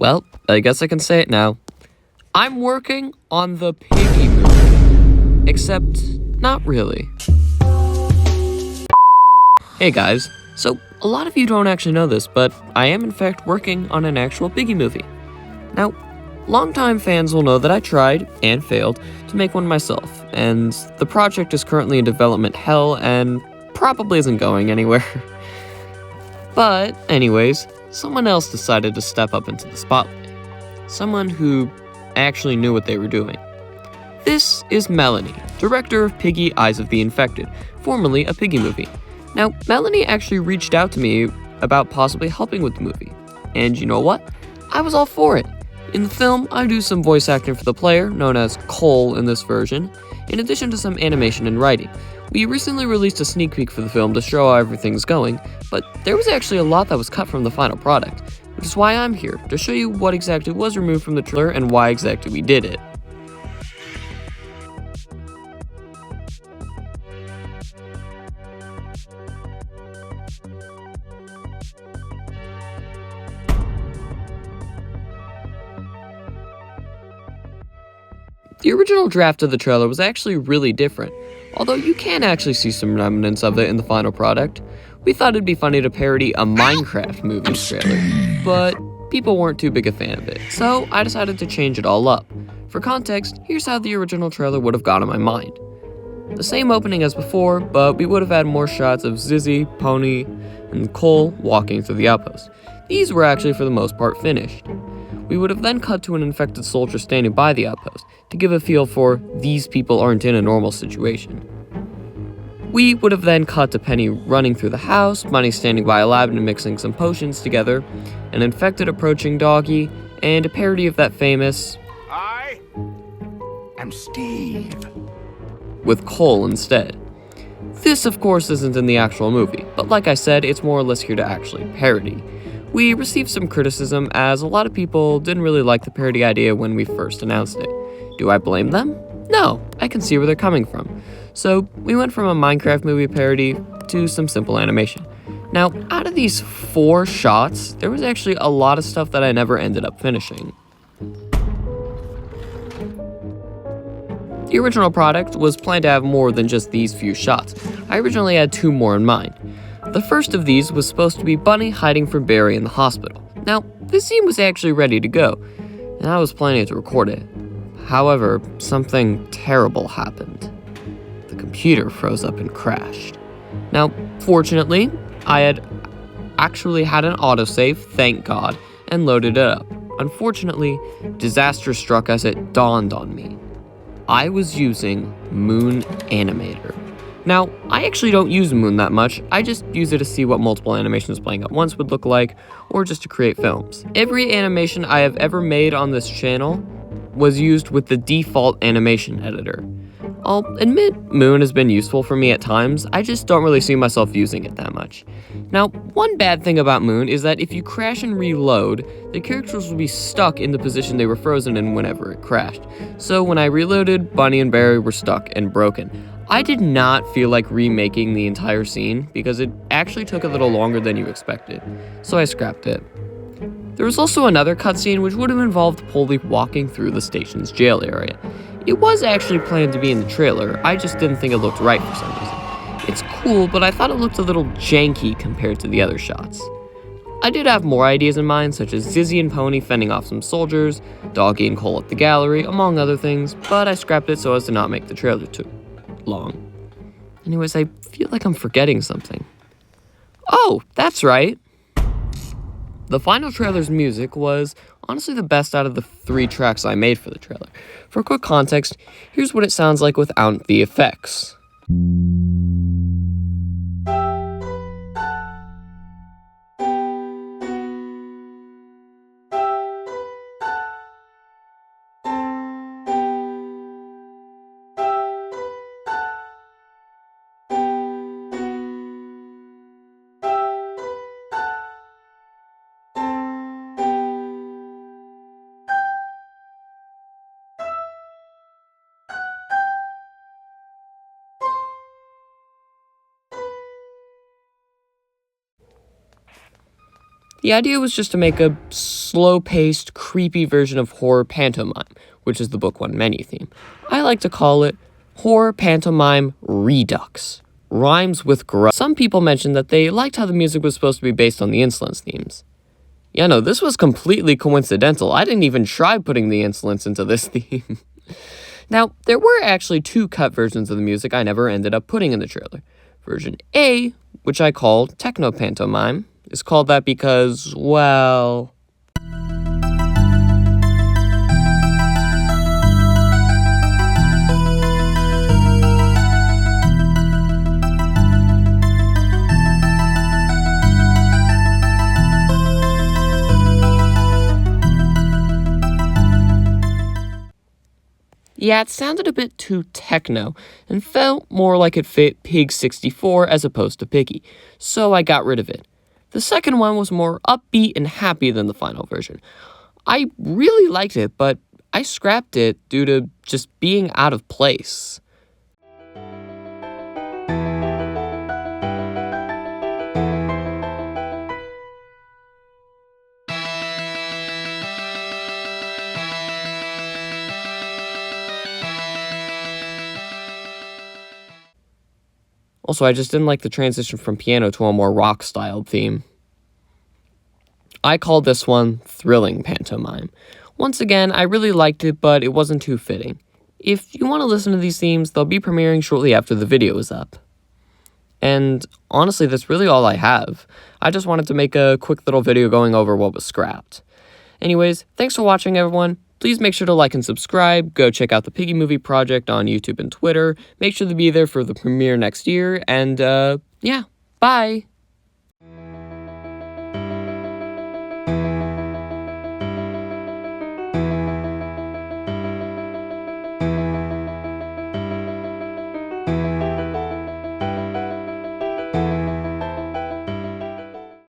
Well, I guess I can say it now. I'm working on the Piggy movie. Except, not really. Hey guys, so a lot of you don't actually know this, but I am in fact working on an actual Piggy movie. Now, longtime fans will know that I tried, and failed, to make one myself, and the project is currently in development hell and probably isn't going anywhere. But, anyways, someone else decided to step up into the spotlight. Someone who actually knew what they were doing. This is Melanie, director of Piggy Eyes of the Infected, formerly a Piggy movie. Now, Melanie actually reached out to me about possibly helping with the movie. And you know what? I was all for it. In the film, I do some voice acting for the player, known as Cole in this version, in addition to some animation and writing. We recently released a sneak peek for the film to show how everything's going, but there was actually a lot that was cut from the final product, which is why I'm here, to show you what exactly was removed from the trailer and why exactly we did it. The original draft of the trailer was actually really different, although you can actually see some remnants of it in the final product. We thought it'd be funny to parody a Minecraft movie trailer, but people weren't too big a fan of it, so I decided to change it all up. For context, here's how the original trailer would have gone in my mind. The same opening as before, but we would have had more shots of Zizzy, Pony, and Cole walking through the outpost. These were actually for the most part finished. We would have then cut to an infected soldier standing by the outpost to give a feel for these people aren't in a normal situation. We would have then cut to Penny running through the house, Bunny standing by a lab and mixing some potions together, an infected approaching Doggy, and a parody of that famous I am Steve. with Cole instead. This, of course, isn't in the actual movie, but like I said, it's more or less here to actually parody. We received some criticism as a lot of people didn't really like the parody idea when we first announced it. Do I blame them? No, I can see where they're coming from. So we went from a Minecraft movie parody to some simple animation. Now, out of these 4 shots, there was actually a lot of stuff that I never ended up finishing. The original product was planned to have more than just these few shots. I originally had 2 more in mind. The first of these was supposed to be Bunny hiding from Barry in the hospital. Now, this scene was actually ready to go, and I was planning to record it. However, something terrible happened. The computer froze up and crashed. Now, fortunately, I had actually had an autosave, thank God, and loaded it up. Unfortunately, disaster struck as it dawned on me. I was using Moon Animator. Now, I actually don't use Moon that much, I just use it to see what multiple animations playing at once would look like, or just to create films. Every animation I have ever made on this channel was used with the default animation editor. I'll admit Moon has been useful for me at times, I just don't really see myself using it that much. Now, one bad thing about Moon is that if you crash and reload, the characters will be stuck in the position they were frozen in whenever it crashed. So when I reloaded, Bunny and Barry were stuck and broken. I did not feel like remaking the entire scene because it actually took a little longer than you expected, so I scrapped it. There was also another cutscene which would have involved Polly walking through the station's jail area. It was actually planned to be in the trailer, I just didn't think it looked right for some reason. It's cool, but I thought it looked a little janky compared to the other shots. I did have more ideas in mind, such as Zizzy and Pony fending off some soldiers, Doggy and Cole at the gallery, among other things, but I scrapped it so as to not make the trailer too long. Anyways, I feel like I'm forgetting something. Oh, that's right! The final trailer's music was honestly the best out of the 3 tracks I made for the trailer. For quick context, here's what it sounds like without the effects. The idea was just to make a slow-paced, creepy version of horror pantomime, which is the Book One menu theme. I like to call it Horror Pantomime Redux. Rhymes with gross. Some people mentioned that they liked how the music was supposed to be based on the Insolence themes. Yeah, no, this was completely coincidental. I didn't even try putting the Insolence into this theme. Now, there were actually 2 cut versions of the music I never ended up putting in the trailer. Version A, which I called Techno Pantomime, is called that because, well... Yeah, it sounded a bit too techno, and felt more like it fit Pig 64 as opposed to Piggy, so I got rid of it. The second one was more upbeat and happy than the final version. I really liked it, but I scrapped it due to just being out of place. Also, I just didn't like the transition from piano to a more rock-styled theme. I called this one Thrilling Pantomime. Once again, I really liked it, but it wasn't too fitting. If you want to listen to these themes, they'll be premiering shortly after the video is up. And honestly, that's really all I have. I just wanted to make a quick little video going over what was scrapped. Anyways, thanks for watching, everyone. Please make sure to like and subscribe, go check out the Piggy Movie Project on YouTube and Twitter, make sure to be there for the premiere next year, and yeah, bye!